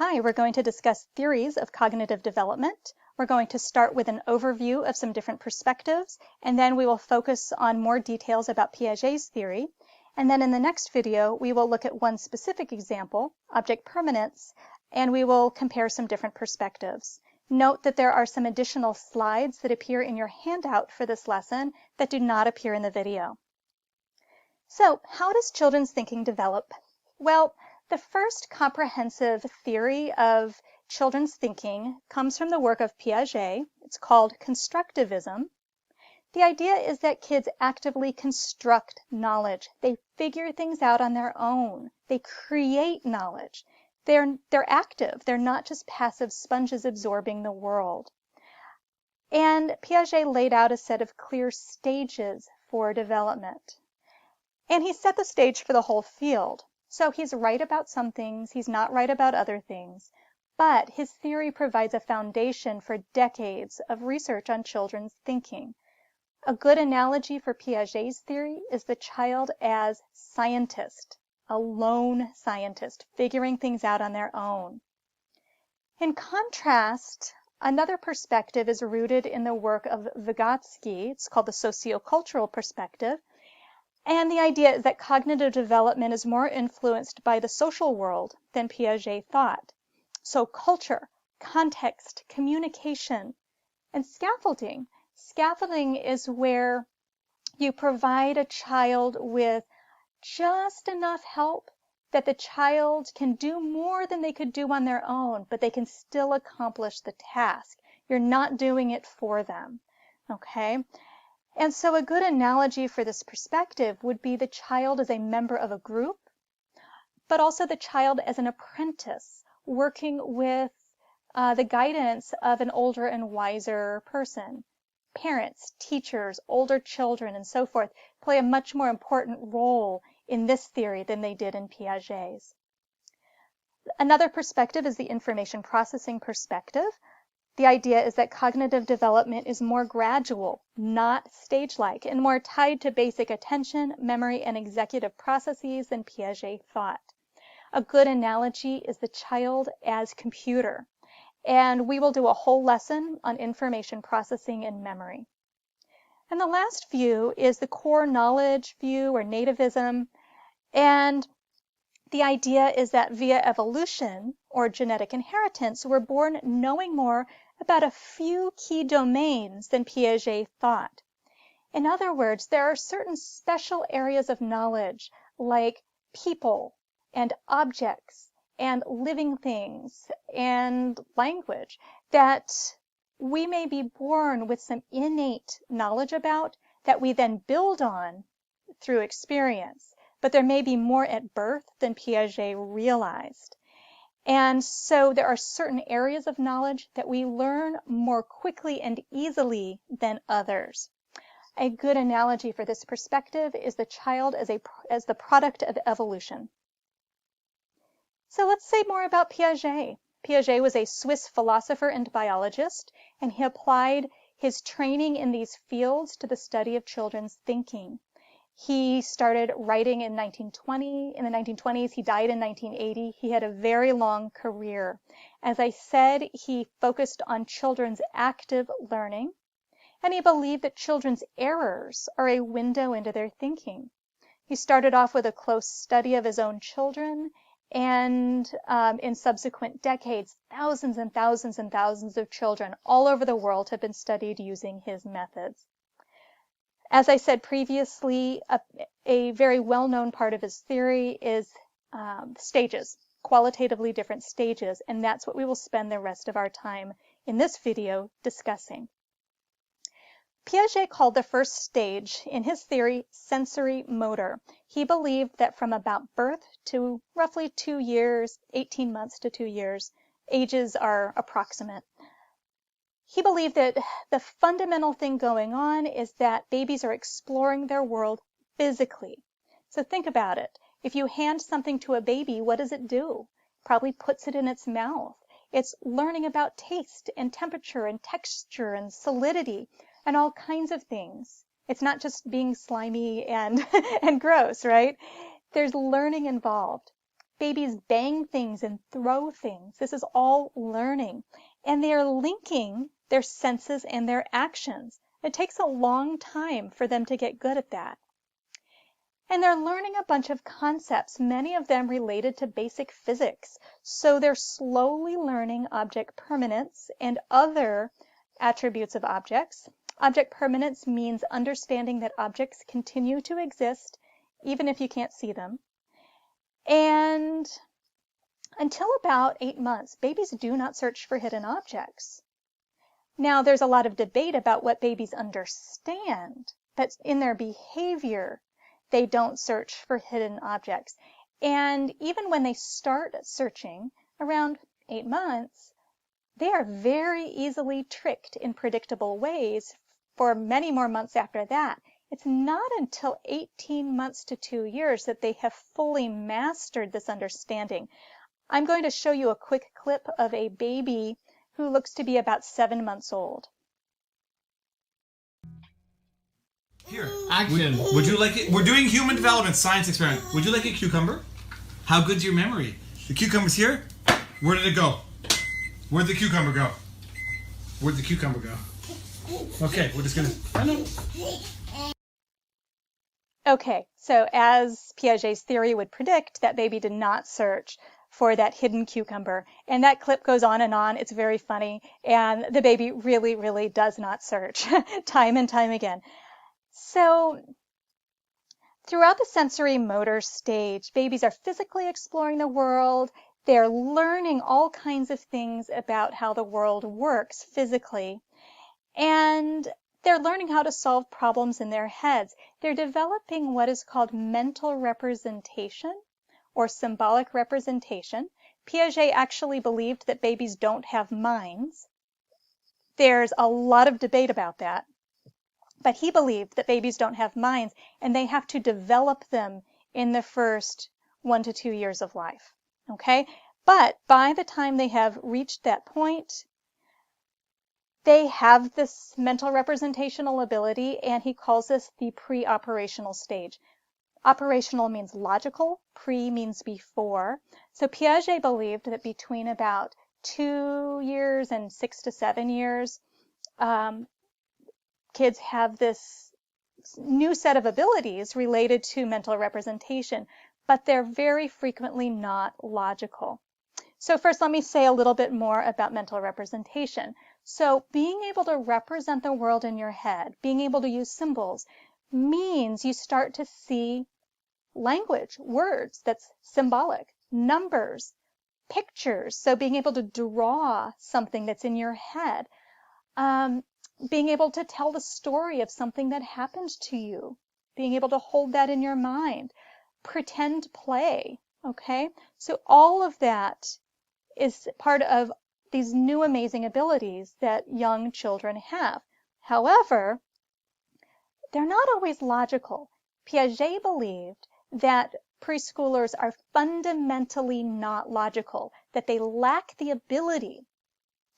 Hi, we're going to discuss theories of cognitive development. We're going to start with an overview of some different perspectives, and then we will focus on more details about Piaget's theory. And then in the next video, we will look at one specific example, object permanence, and we will compare some different perspectives. Note that there are some additional slides that appear in your handout for this lesson that do not appear in the video. So, how does children's thinking develop? Well, the first comprehensive theory of children's thinking comes from the work of Piaget. It's called Constructivism. The idea is that kids actively construct knowledge. They figure things out on their own. They create knowledge. They're active. They're not just passive sponges absorbing the world. And Piaget laid out a set of clear stages for development. And he set the stage for the whole field. So he's right about some things, he's not right about other things, but his theory provides a foundation for decades of research on children's thinking. A good analogy for Piaget's theory is the child as scientist, a lone scientist, figuring things out on their own. In contrast, another perspective is rooted in the work of Vygotsky. It's called the Sociocultural Perspective. And the idea is that cognitive development is more influenced by the social world than Piaget thought. So culture, context, communication, and scaffolding. Scaffolding is where you provide a child with just enough help that the child can do more than they could do on their own, but they can still accomplish the task. You're not doing it for them, okay? And so a good analogy for this perspective would be the child as a member of a group, but also the child as an apprentice working with the guidance of an older and wiser person. Parents, teachers, older children, and so forth play a much more important role in this theory than they did in Piaget's. Another perspective is the information processing perspective. The idea is that cognitive development is more gradual, not stage-like, and more tied to basic attention, memory, and executive processes than Piaget thought. A good analogy is the child as computer, and we will do a whole lesson on information processing and memory. And the last view is the core knowledge view, or nativism, and the idea is that via evolution, or genetic inheritance, we're born knowing more about a few key domains than Piaget thought. In other words, there are certain special areas of knowledge, like people and objects and living things and language, that we may be born with some innate knowledge about that we then build on through experience. But there may be more at birth than Piaget realized. And so there are certain areas of knowledge that we learn more quickly and easily than others. A good analogy for this perspective is the child as the product of evolution. So let's say more about Piaget. Piaget was a Swiss philosopher and biologist, and he applied his training in these fields to the study of children's thinking. He started writing in 1920. In the 1920s, he died in 1980. He had a very long career. As I said, he focused on children's active learning, and he believed that children's errors are a window into their thinking. He started off with a close study of his own children, and in subsequent decades, thousands and thousands and thousands of children all over the world have been studied using his methods. As I said previously, a very well-known part of his theory is stages, qualitatively different stages, and that's what we will spend the rest of our time in this video discussing. Piaget called the first stage in his theory sensory motor. He believed that from about birth to roughly 2 years, 18 months to 2 years, ages are approximate. He believed that the fundamental thing going on is that babies are exploring their world physically. So think about it. If you hand something to a baby, what does it do? Probably puts it in its mouth. It's learning about taste and temperature and texture and solidity and all kinds of things. It's not just being slimy and, and gross, right? There's learning involved. Babies bang things and throw things. This is all learning. And they are linking their senses and their actions. It takes a long time for them to get good at that. And they're learning a bunch of concepts, many of them related to basic physics. So they're slowly learning object permanence and other attributes of objects. Object permanence means understanding that objects continue to exist even if you can't see them. And until about 8 months, babies do not search for hidden objects. Now, there's a lot of debate about what babies understand, but in their behavior, they don't search for hidden objects. And even when they start searching around 8 months, they are very easily tricked in predictable ways for many more months after that. It's not until 18 months to 2 years that they have fully mastered this understanding. I'm going to show you a quick clip of a baby who looks to be about 7 months old. Here, action. Would you like it? We're doing human development science experiment. Would you like a cucumber? How good's your memory? The cucumber's here. Where did it go? Where'd the cucumber go? Where'd the cucumber go? Okay, we're just gonna. I know. Okay, so as Piaget's theory would predict, that baby did not search for that hidden cucumber. And that clip goes on and on. It's very funny. And the baby really, really does not search time and time again. So throughout the sensory motor stage, babies are physically exploring the world. They're learning all kinds of things about how the world works physically. And they're learning how to solve problems in their heads. They're developing what is called mental representation or symbolic representation. Piaget actually believed that babies don't have minds. There's a lot of debate about that. But he believed that babies don't have minds and they have to develop them in the first 1 to 2 years of life. Okay? But by the time they have reached that point, they have this mental representational ability, and he calls this the pre-operational stage. Operational means logical, pre means before. So Piaget believed that between about 2 years and 6 to 7 years, kids have this new set of abilities related to mental representation, but they're very frequently not logical. So first, let me say a little bit more about mental representation. So being able to represent the world in your head, being able to use symbols, means you start to see language, words that's symbolic, numbers, pictures, so being able to draw something that's in your head, being able to tell the story of something that happened to you, being able to hold that in your mind, pretend play, okay? So all of that is part of these new amazing abilities that young children have. However, they're not always logical. Piaget believed that preschoolers are fundamentally not logical, that they lack the ability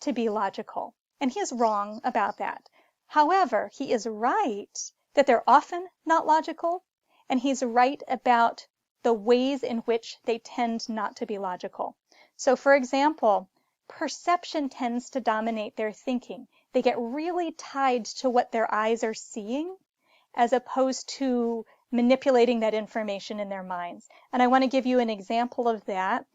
to be logical. And he is wrong about that. However, he is right that they're often not logical, and he's right about the ways in which they tend not to be logical. So for example, perception tends to dominate their thinking. They get really tied to what their eyes are seeing as opposed to manipulating that information in their minds. And I want to give you an example of that.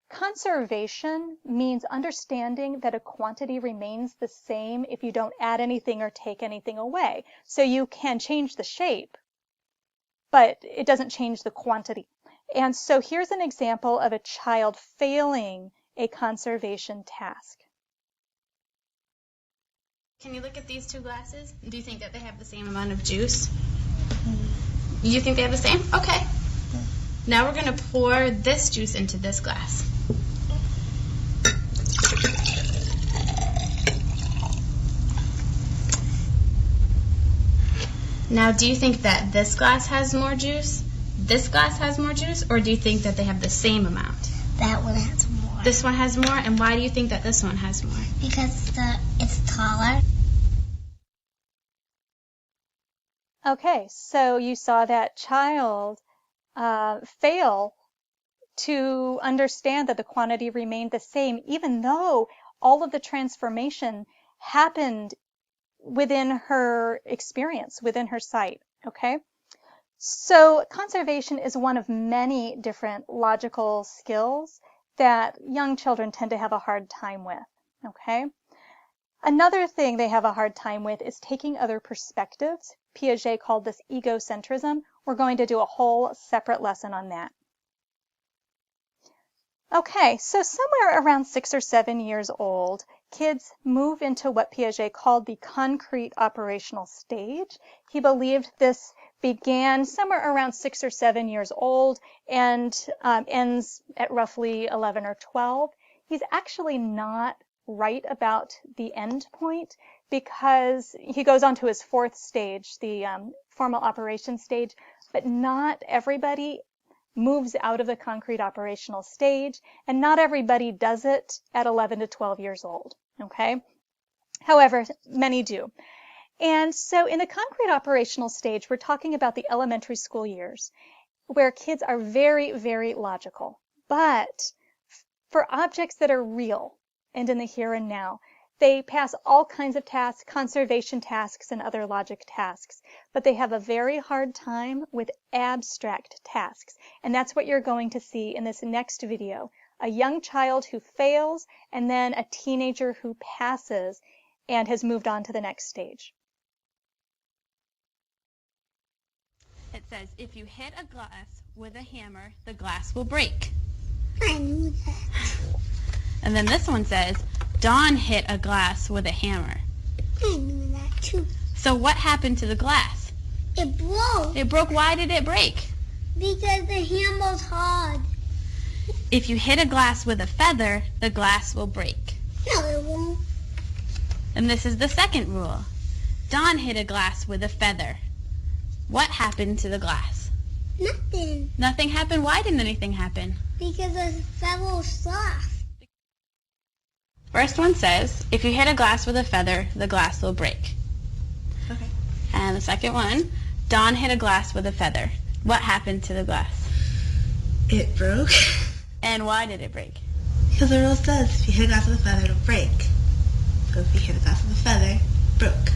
Conservation means understanding that a quantity remains the same if you don't add anything or take anything away. So you can change the shape, but it doesn't change the quantity. And so here's an example of a child failing a conservation task. Can you look at these two glasses? Do you think that they have the same amount of juice? You think they have the same? Okay. Now we're going to pour this juice into this glass. Now, do you think that this glass has more juice, this glass has more juice, or do you think that they have the same amount? That one has more. This one has more, and why do you think that this one has more? Because it's taller. Okay, so you saw that child fail to understand that the quantity remained the same, even though all of the transformation happened within her experience, within her sight, okay? So conservation is one of many different logical skills that young children tend to have a hard time with, okay? Another thing they have a hard time with is taking other perspectives. Piaget called this egocentrism. We're going to do a whole separate lesson on that. Okay, so somewhere around 6 or 7 years old, kids move into what Piaget called the concrete operational stage. He believed this began somewhere around 6 or 7 years old and ends at roughly 11 or 12. He's actually not right about the end point because he goes on to his fourth stage, the formal operation stage, but not everybody moves out of the concrete operational stage, and not everybody does it at 11 to 12 years old, okay? However, many do. And so in the concrete operational stage, we're talking about the elementary school years, where kids are very, very logical. But for objects that are real and in the here and now, they pass all kinds of tasks, conservation tasks and other logic tasks, but they have a very hard time with abstract tasks. And that's what you're going to see in this next video. A young child who fails and then a teenager who passes and has moved on to the next stage. It says, if you hit a glass with a hammer, the glass will break. I knew that. And then this one says, Dawn hit a glass with a hammer. I knew that too. So what happened to the glass? It broke It broke. Why did it break? because the hammer's hard. If you hit a glass with a feather, the glass will break. No, it won't. And this is the second rule. Dawn hit a glass with a feather. What happened to the glass? Nothing. Nothing happened. Why didn't anything happen? Because the feather was soft. First one says, if you hit a glass with a feather, the glass will break. Okay. And the second one, Dawn hit a glass with a feather. What happened to the glass? It broke. And why did it break? Because the rule says if you hit a glass with a feather, it'll break. So if you hit a glass with a feather, it broke.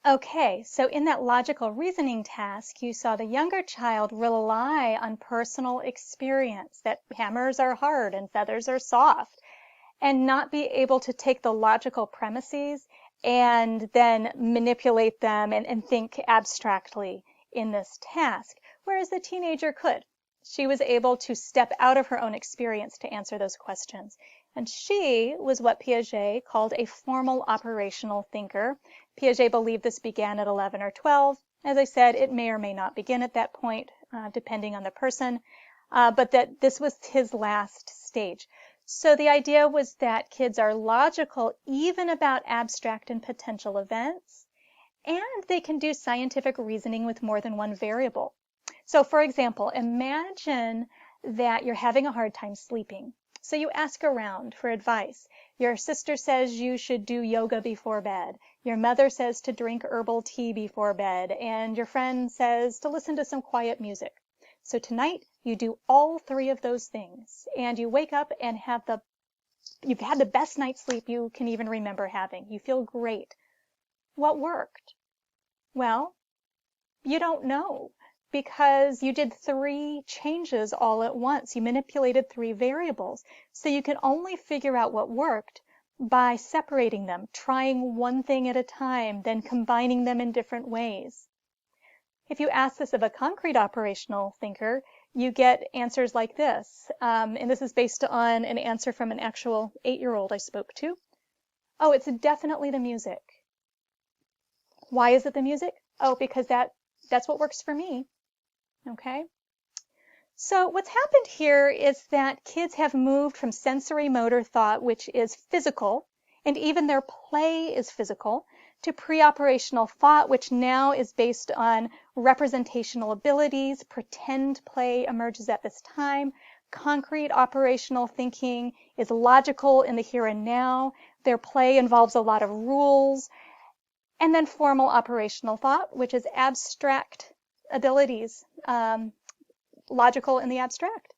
Okay, so in that logical reasoning task, you saw the younger child rely on personal experience, that hammers are hard and feathers are soft, and not be able to take the logical premises and then manipulate them and think abstractly in this task, whereas the teenager could. She was able to step out of her own experience to answer those questions. And she was what Piaget called a formal operational thinker. Piaget believed this began at 11 or 12. As I said, it may or may not begin at that point, depending on the person, but that this was his last stage. So the idea was that kids are logical even about abstract and potential events, and they can do scientific reasoning with more than one variable. So for example, imagine that you're having a hard time sleeping. So you ask around for advice. Your sister says you should do yoga before bed. Your mother says to drink herbal tea before bed. And your friend says to listen to some quiet music. So tonight you do all three of those things. And you wake up and you've had the best night's sleep you can even remember having. You feel great. What worked? Well, you don't know, because you did 3 changes all at once. You manipulated 3 variables. So you can only figure out what worked by separating them, trying one thing at a time, then combining them in different ways. If you ask this of a concrete operational thinker, you get answers like this. And this is based on an answer from an actual 8-year-old I spoke to. Oh, it's definitely the music. Why is it the music? Oh, because that's what works for me. Okay, so what's happened here is that kids have moved from sensory motor thought, which is physical, and even their play is physical, to pre-operational thought, which now is based on representational abilities. Pretend play emerges at this time. Concrete operational thinking is logical in the here and now. Their play involves a lot of rules. And then formal operational thought, which is abstract abilities, logical in the abstract.